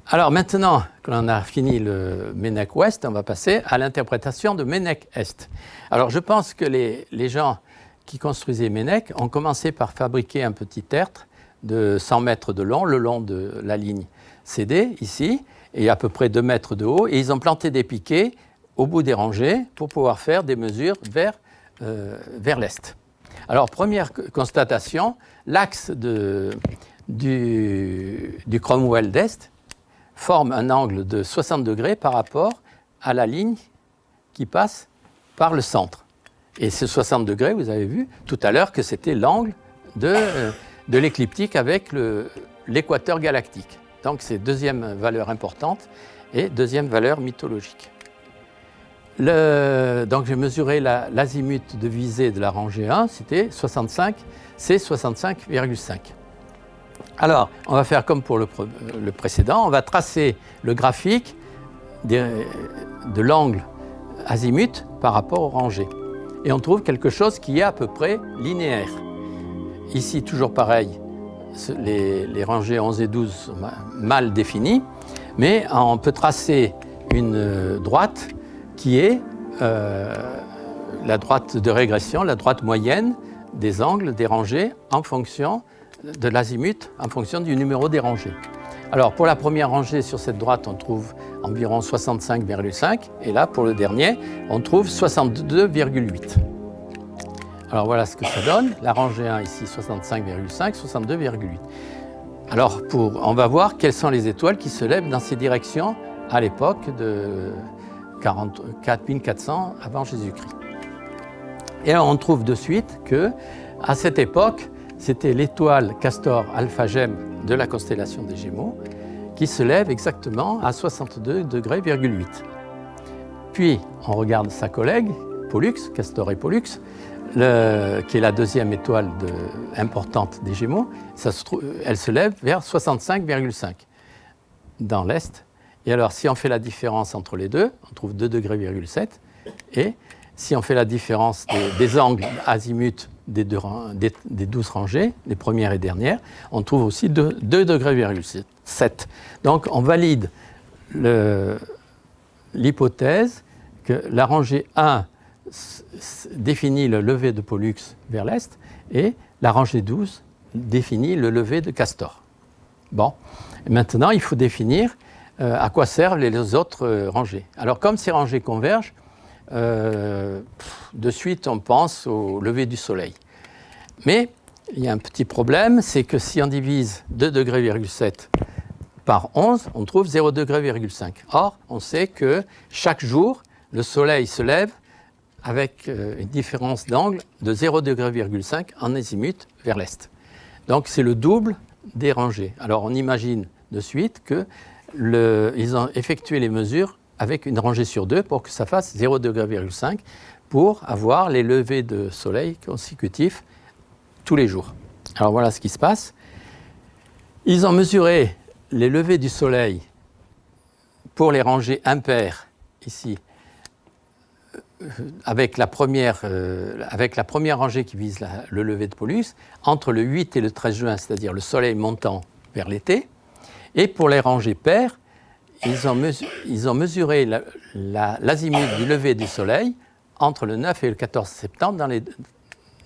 Alors maintenant que l'on a fini le Ménec Ouest, on va passer à l'interprétation de Ménec Est. Alors je pense que les gens qui construisaient Ménec ont commencé par fabriquer un petit tertre de 100 mètres de long, le long de la ligne CD, ici, et à peu près 2 mètres de haut, et ils ont planté des piquets au bout des rangées pour pouvoir faire des mesures vers l'est. Alors première constatation, l'axe du Cromwell d'Est forme un angle de 60 degrés par rapport à la ligne qui passe par le centre. Et ce 60 degrés, vous avez vu tout à l'heure que c'était l'angle de l'écliptique avec l'équateur galactique. Donc c'est deuxième valeur importante et deuxième valeur mythologique. Donc j'ai mesuré l'azimut de visée de la rangée 1, c'était 65, c'est 65,5. Alors, on va faire comme pour le précédent, on va tracer le graphique de l'angle azimut par rapport aux rangées. Et on trouve quelque chose qui est à peu près linéaire. Ici, toujours pareil, les rangées 11 et 12 sont mal définies, mais on peut tracer une droite qui est la droite de régression, la droite moyenne des angles des rangées en fonction de l'azimut, en fonction du numéro des rangées. Alors pour la première rangée sur cette droite, on trouve environ 65,5 et là pour le dernier, on trouve 62,8. Alors voilà ce que ça donne. La rangée 1 ici 65,5, 62,8. Alors on va voir quelles sont les étoiles qui se lèvent dans ces directions à l'époque de 4400 avant Jésus-Christ. Et on trouve de suite que à cette époque, c'était l'étoile Castor Alpha Gem de la constellation des Gémeaux qui se lève exactement à 62,8 degrés. Puis on regarde sa collègue, Pollux, Castor et Pollux, qui est la deuxième étoile importante des Gémeaux. Elle se lève vers 65,5 dans l'Est. Et alors si on fait la différence entre les deux, on trouve 2,7 degrés. Et si on fait la différence des angles azimuts des 12 rangées, les premières et dernières, on trouve aussi 2,7 degrés. Donc on valide l'hypothèse que la rangée 1 définit le lever de Pollux vers l'est et la rangée 12 définit le lever de Castor. Bon, et maintenant il faut définir à quoi servent les autres rangées. Alors comme ces rangées convergent, de suite on pense au lever du soleil. Mais il y a un petit problème, c'est que si on divise 2,7 degrés par 11, on trouve 0,5 degrés. Or, on sait que chaque jour, le soleil se lève avec une différence d'angle de 0,5 degrés en azimut vers l'est. Donc c'est le double des rangées. Alors on imagine de suite qu'ils ont effectué les mesures avec une rangée sur deux pour que ça fasse 0,5 degrés pour avoir les levers de soleil consécutifs tous les jours. Alors voilà ce qui se passe. Ils ont mesuré les levers du soleil pour les rangées impaires, ici, avec la première rangée qui vise le lever de Pollux, entre le 8 et le 13 juin, c'est-à-dire le soleil montant vers l'été. Et pour les rangées paires, ils ont mesuré l'azimut du lever du soleil entre le 9 et le 14 septembre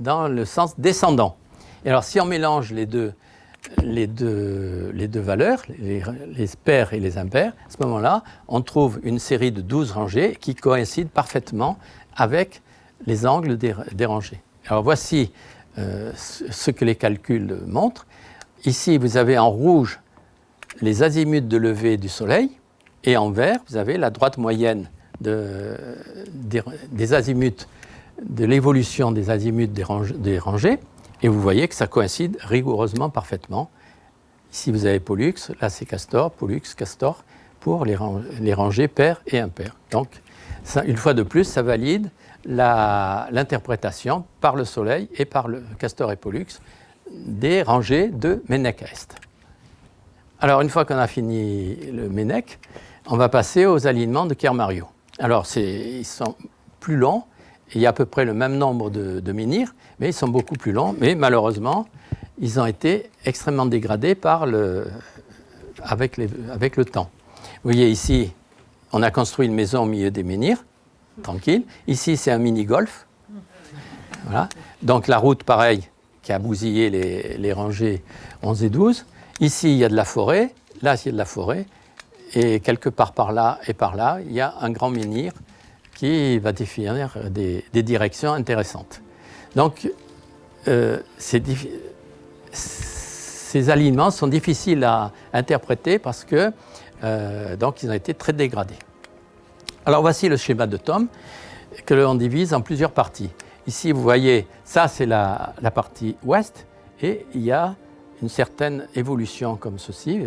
dans le sens descendant. Et alors si on mélange les deux valeurs, les paires et les impaires, à ce moment-là, on trouve une série de 12 rangées qui coïncident parfaitement avec les angles des rangées. Alors voici ce que les calculs montrent. Ici, vous avez en rouge les azimuts de lever du soleil et en vert, vous avez la droite moyenne des azimuts, de l'évolution des azimuts des rangées. Et vous voyez que ça coïncide rigoureusement parfaitement. Ici, vous avez Pollux, là c'est Castor, Pollux, Castor, pour les rangées paires et impaires. Donc, ça, une fois de plus, ça valide l'interprétation par le Soleil et par le Castor et Pollux des rangées de Ménec Est. Alors, une fois qu'on a fini le Ménec, on va passer aux alignements de Kerr-Mario. Alors, ils sont plus longs. Il y a à peu près le même nombre de menhirs, mais ils sont beaucoup plus longs. Mais malheureusement, ils ont été extrêmement dégradés avec le temps. Vous voyez ici, on a construit une maison au milieu des menhirs, tranquille. Ici, c'est un mini-golf. Voilà. Donc la route, pareil, qui a bousillé les rangées 11 et 12. Ici, il y a de la forêt. Là, il y a de la forêt. Et quelque part par là et par là, il y a un grand menhir qui va définir des directions intéressantes. Donc, ces alignements sont difficiles à interpréter parce que donc ils ont été très dégradés. Alors voici le schéma de Thom que l'on divise en plusieurs parties. Ici, vous voyez, ça c'est la partie ouest et il y a une certaine évolution comme ceci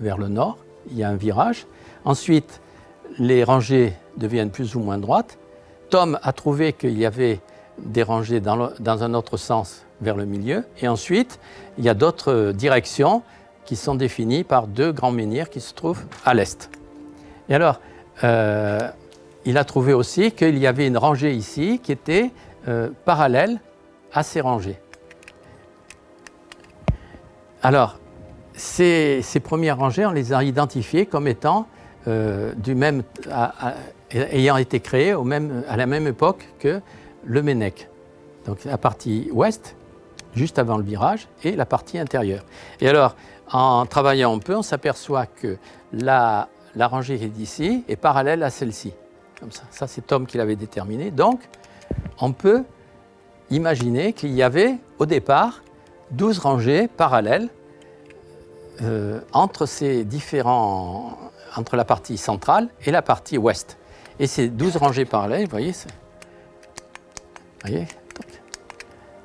vers le nord. Il y a un virage. Ensuite, les rangées deviennent plus ou moins droites. Thom a trouvé qu'il y avait des rangées dans un autre sens vers le milieu. Et ensuite, il y a d'autres directions qui sont définies par deux grands menhirs qui se trouvent à l'est. Et alors, il a trouvé aussi qu'il y avait une rangée ici qui était parallèle à ces rangées. Alors, ces premières rangées, on les a identifiées comme étant ayant été créées à la même époque que le Mennec. Donc la partie ouest, juste avant le virage, et la partie intérieure. Et alors, en travaillant un peu, on s'aperçoit que la rangée qui est ici est parallèle à celle-ci. Comme ça. Ça, c'est Thom qui l'avait déterminé. Donc, on peut imaginer qu'il y avait, au départ, 12 rangées parallèles entre la partie centrale et la partie ouest. Et ces 12 rangées parallèles, vous voyez,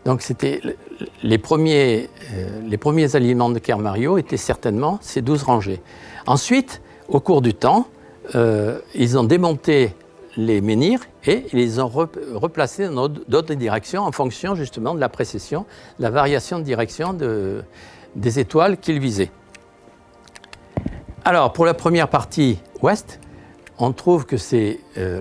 donc c'était les premiers alignements de Kerr-Mariot étaient certainement ces 12 rangées. Ensuite, au cours du temps, ils ont démonté les menhirs et ils les ont replacés dans d'autres directions en fonction justement de la précession, de la variation de direction des étoiles qu'ils visaient. Alors, pour la première partie ouest, on trouve que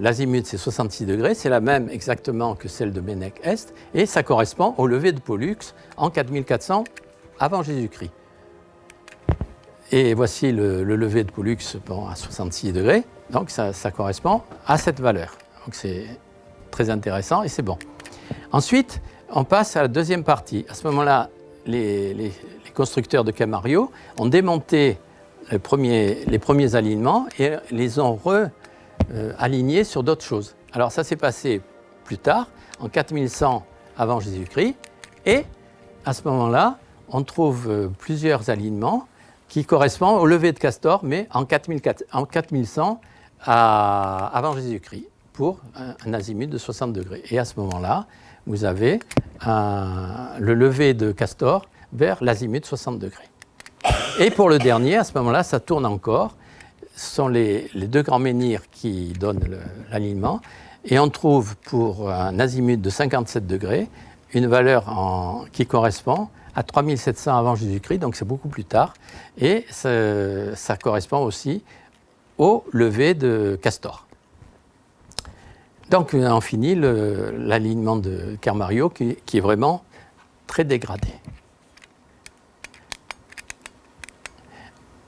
l'azimut, c'est 66 degrés, c'est la même exactement que celle de Mennec Est, et ça correspond au lever de Pollux en 4400 avant Jésus-Christ. Et voici le lever de Pollux à 66 degrés, donc ça correspond à cette valeur. Donc c'est très intéressant et c'est bon. Ensuite, on passe à la deuxième partie. À ce moment-là, les constructeurs de Kerr-Mariot ont démonté les premiers alignements et les ont alignés sur d'autres choses. Alors ça s'est passé plus tard, en 4100 avant Jésus-Christ, et à ce moment-là, on trouve plusieurs alignements qui correspondent au lever de Castor, mais en 4100 avant Jésus-Christ, pour un azimut de 60 degrés. Et à ce moment-là, vous avez le lever de Castor vers l'azimut de 60 degrés. Et pour le dernier, à ce moment-là, ça tourne encore. Ce sont les deux grands menhirs qui donnent l'alignement. Et on trouve pour un azimut de 57 degrés une valeur qui correspond à 3700 avant Jésus-Christ, donc c'est beaucoup plus tard. Et ça correspond aussi au lever de Castor. Donc on finit l'alignement de Kerr-Mariot qui est vraiment très dégradé.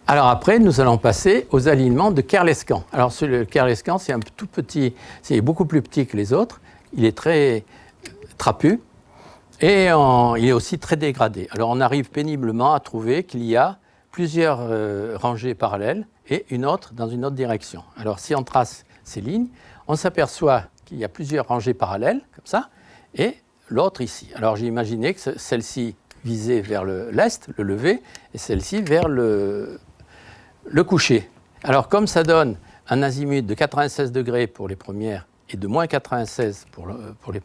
Alors après, nous allons passer aux alignements de Kerr-Lescan. Alors le Kerr-Lescan, c'est tout petit, c'est beaucoup plus petit que les autres. Il est très trapu et il est aussi très dégradé. Alors on arrive péniblement à trouver qu'il y a plusieurs rangées parallèles et une autre dans une autre direction. Alors si on trace ces lignes, on s'aperçoit qu'il y a plusieurs rangées parallèles, comme ça, et l'autre ici. Alors j'ai imaginé que celle-ci visait vers l'est, le lever, et celle-ci vers le coucher. Alors comme ça donne un azimut de 96 degrés pour les premières et de moins 96 pour les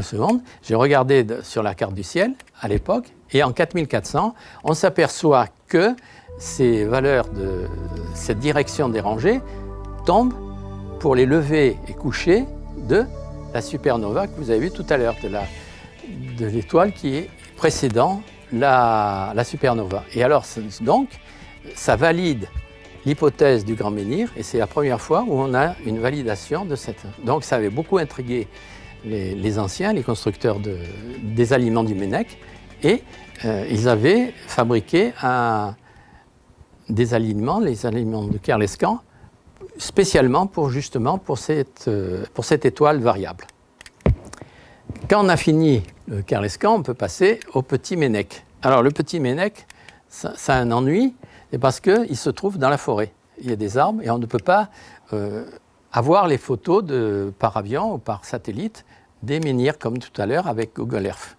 secondes, j'ai regardé sur la carte du ciel à l'époque, et en 4400, on s'aperçoit que ces valeurs de cette direction des rangées tombent pour les levers et couchers de la supernova que vous avez vu tout à l'heure, de l'étoile qui est précédant la supernova. Et alors, donc, ça valide l'hypothèse du grand menhir, et c'est la première fois où on a une validation de cette... Donc, ça avait beaucoup intrigué les anciens, les constructeurs des aliments du Mennec, et ils avaient fabriqué un des alignements, les alignements de Kerlescan, spécialement pour cette étoile variable. Quand on a fini le Kerlescan, on peut passer au petit Mennec. Alors le petit Mennec, ça a un ennui, c'est parce qu'il se trouve dans la forêt. Il y a des arbres et on ne peut pas avoir les photos par avion ou par satellite des menhirs comme tout à l'heure avec Google Earth.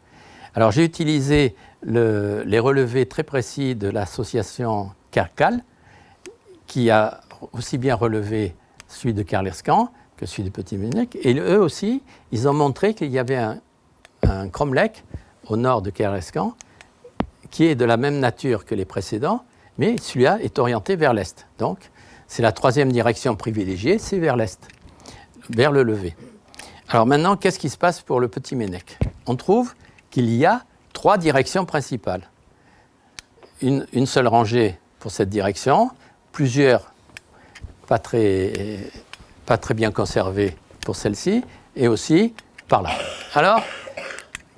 Alors j'ai utilisé les relevés très précis de l'association Kercal, qui a aussi bien relevé celui de Kerlescan que celui du Petit Mennec. Et eux aussi, ils ont montré qu'il y avait un cromlech au nord de Kerlescan qui est de la même nature que les précédents, mais celui-là est orienté vers l'est. Donc, c'est la troisième direction privilégiée, c'est vers l'est, vers le lever. Alors maintenant, qu'est-ce qui se passe pour le Petit Mennec? On trouve qu'il y a 3 directions principales. Une seule rangée pour cette direction, plusieurs pas très bien conservées pour celle-ci, et aussi par là. Alors,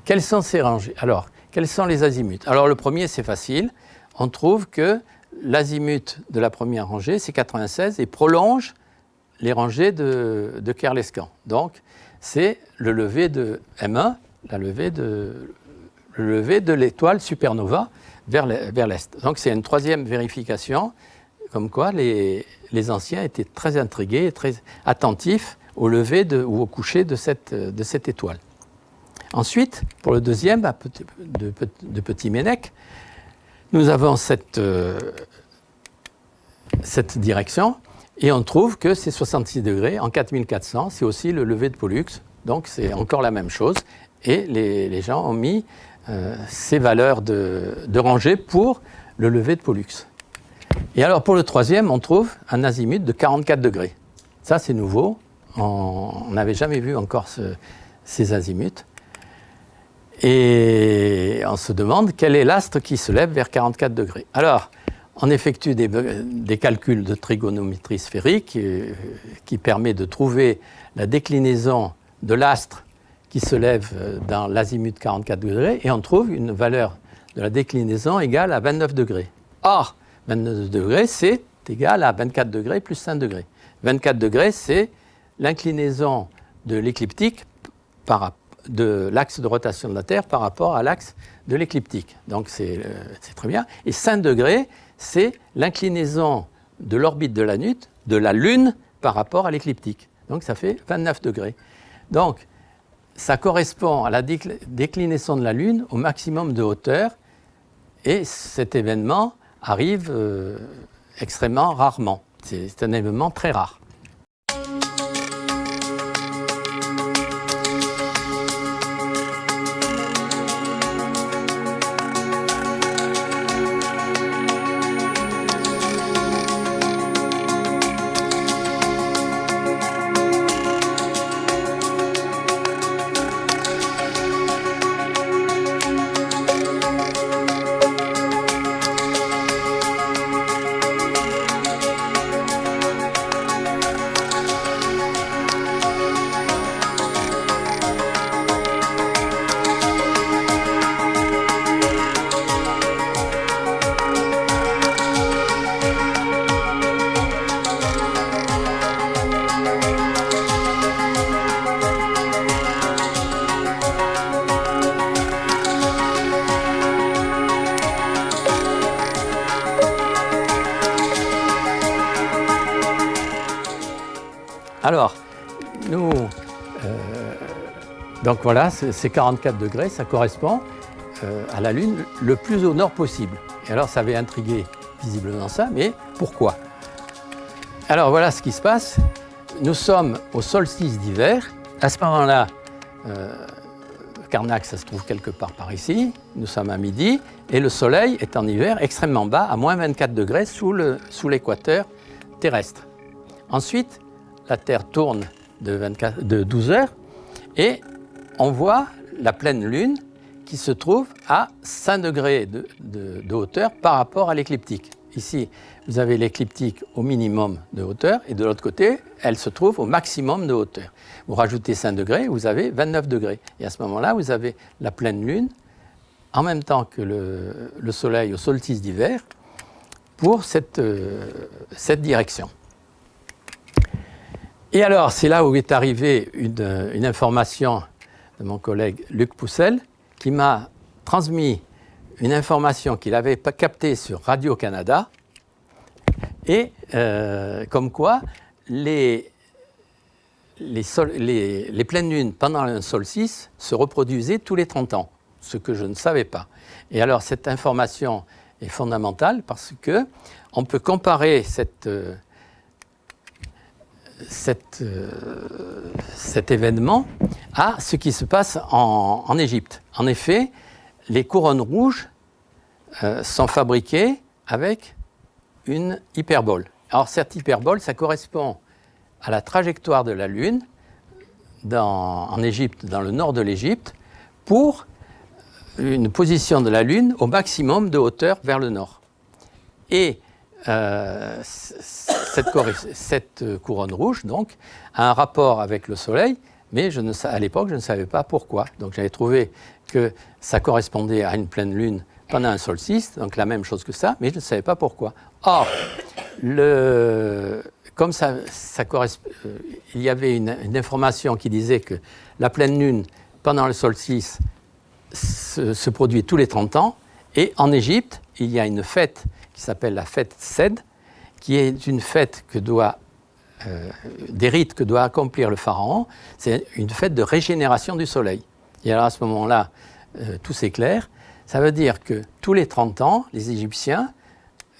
quelles sont ces rangées? Alors, quels sont les azimuts? Alors, le premier, c'est facile. On trouve que l'azimut de la première rangée, c'est 96, et prolonge les rangées de Kerlescan. Donc, c'est le lever de M1, le lever de l'étoile supernova vers l'est. Donc, c'est une troisième vérification, comme quoi les anciens étaient très intrigués et très attentifs au lever ou au coucher de cette étoile. Ensuite, pour le deuxième, de Petit Mennec, nous avons cette direction et on trouve que c'est 66 degrés en 4400, c'est aussi le lever de Pollux, donc c'est encore la même chose. Et les gens ont mis ces valeurs de rangée pour le lever de Pollux. Et alors pour le troisième, on trouve un azimut de 44 degrés. Ça c'est nouveau, on n'avait jamais vu encore ces azimuts. Et on se demande quel est l'astre qui se lève vers 44 degrés. Alors, on effectue des calculs de trigonométrie sphérique qui permet de trouver la déclinaison de l'astre qui se lève dans l'azimut 44 degrés et on trouve une valeur de la déclinaison égale à 29 degrés. Or, 29 degrés, c'est égal à 24 degrés plus 5 degrés. 24 degrés, c'est l'inclinaison de l'écliptique de l'axe de rotation de la Terre par rapport à l'axe de l'écliptique. Donc c'est très bien. Et 5 degrés, c'est l'inclinaison de l'orbite de la Lune par rapport à l'écliptique. Donc ça fait 29 degrés. Donc ça correspond à la déclinaison de la Lune au maximum de hauteur. Et cet événement arrive extrêmement rarement. C'est un événement très rare. Alors, donc voilà, c'est 44 degrés, ça correspond à la Lune le plus au nord possible. Et alors, ça avait intrigué visiblement ça, mais pourquoi? Alors voilà ce qui se passe. Nous sommes au solstice d'hiver. À ce moment-là, Carnac, ça se trouve quelque part par ici. Nous sommes à midi et le Soleil est en hiver extrêmement bas, à moins 24 degrés sous l'équateur terrestre. Ensuite, la Terre tourne de 12 heures et on voit la pleine Lune qui se trouve à 5 degrés de hauteur par rapport à l'écliptique. Ici, vous avez l'écliptique au minimum de hauteur et de l'autre côté, elle se trouve au maximum de hauteur. Vous rajoutez 5 degrés, vous avez 29 degrés. Et à ce moment-là, vous avez la pleine Lune en même temps que le Soleil au solstice d'hiver, pour cette direction. Et alors, c'est là où est arrivée une information de mon collègue Luc Poussel, qui m'a transmis une information qu'il avait captée sur Radio-Canada, et comme quoi les pleines lunes pendant un solstice se reproduisaient tous les 30 ans, ce que je ne savais pas. Et alors, cette information est fondamentale parce qu'on peut comparer cet événement à ce qui se passe en Égypte. En effet, les couronnes rouges sont fabriquées avec une hyperbole. Alors cette hyperbole, ça correspond à la trajectoire de la Lune en Égypte, dans le nord de l'Égypte, pour une position de la Lune au maximum de hauteur vers le nord. Et cette couronne rouge, donc, a un rapport avec le Soleil, mais à l'époque, je ne savais pas pourquoi. Donc j'avais trouvé que ça correspondait à une pleine lune pendant un solstice, donc la même chose que ça, mais je ne savais pas pourquoi. Or, comme il y avait une information qui disait que la pleine lune, pendant le solstice, se produit tous les 30 ans, et en Égypte, il y a une fête qui s'appelle la fête Sed, qui est une fête des rites que doit accomplir le pharaon. C'est une fête de régénération du soleil. Et alors à ce moment-là, tout s'éclaire. Ça veut dire que tous les 30 ans, les Égyptiens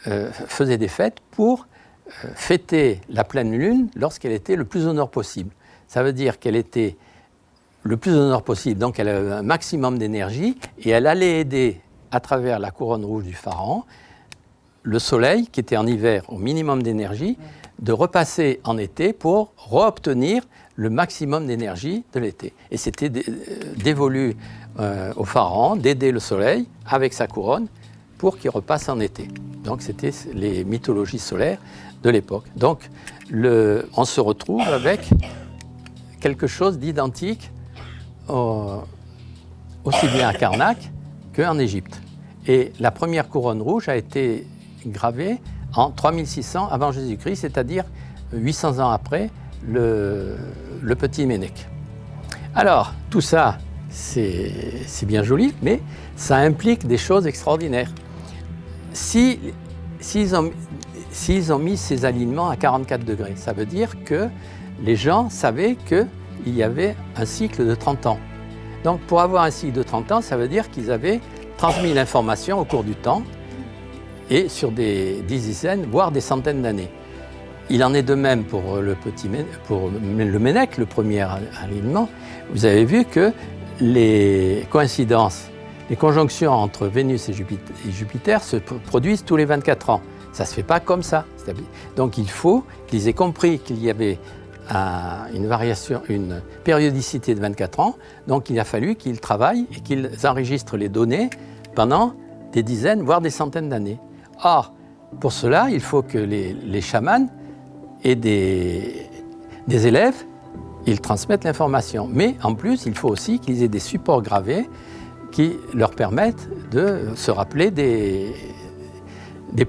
faisaient des fêtes pour fêter la pleine lune lorsqu'elle était le plus au nord possible. Ça veut dire qu'elle était le plus au nord possible, donc elle avait un maximum d'énergie, et elle allait aider, à travers la couronne rouge du pharaon, le soleil, qui était en hiver au minimum d'énergie, de repasser en été pour reobtenir le maximum d'énergie de l'été. Et c'était dévolu au pharaon d'aider le soleil avec sa couronne pour qu'il repasse en été. Donc c'était les mythologies solaires de l'époque. Donc on se retrouve avec quelque chose d'identique aussi bien à Karnak qu'en Égypte. Et la première couronne rouge a été gravée en 3600 avant Jésus-Christ, c'est-à-dire 800 ans après le petit Ménech. Alors, tout ça, c'est bien joli, mais ça implique des choses extraordinaires. S'ils ont mis ces alignements à 44 degrés, ça veut dire que les gens savaient qu'il y avait un cycle de 30 ans. Donc, pour avoir un cycle de 30 ans, ça veut dire qu'ils avaient transmis l'information au cours du temps et sur des dizaines, voire des centaines d'années. Il en est de même pour le Ménech, le premier alignement. Vous avez vu que les coïncidences, les conjonctions entre Vénus et Jupiter se produisent tous les 24 ans. Ça ne se fait pas comme ça. Donc il faut qu'ils aient compris qu'il y avait une périodicité de 24 ans. Donc il a fallu qu'ils travaillent et qu'ils enregistrent les données pendant des dizaines, voire des centaines d'années. Or, pour cela, il faut que les chamans aient des élèves, ils transmettent l'information. Mais en plus, il faut aussi qu'ils aient des supports gravés qui leur permettent de se rappeler des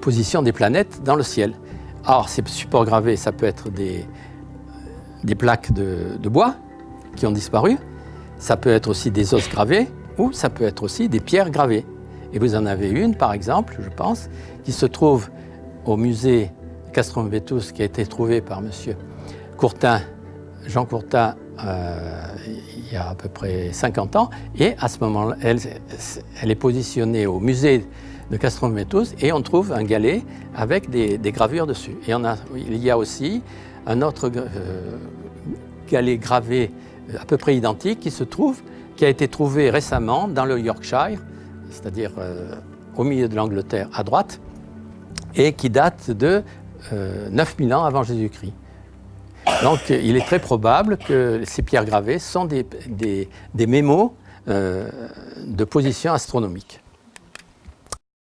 positions des planètes dans le ciel. Or, ces supports gravés, ça peut être des plaques de bois qui ont disparu, ça peut être aussi des os gravés, ou ça peut être aussi des pierres gravées. Et vous en avez une, par exemple, je pense, qui se trouve au musée Castrum Vetus, qui a été trouvé par M. Courtin, Jean Courtin, il y a à peu près 50 ans. Et à ce moment-là, elle est positionnée au musée de Castrum Vetus, et on trouve un galet avec des gravures dessus. Et il y a aussi un autre galet gravé à peu près identique qui a été trouvé récemment dans le Yorkshire, c'est-à-dire au milieu de l'Angleterre à droite, et qui date de 9000 ans avant Jésus-Christ. Donc il est très probable que ces pierres gravées sont des mémos de position astronomique.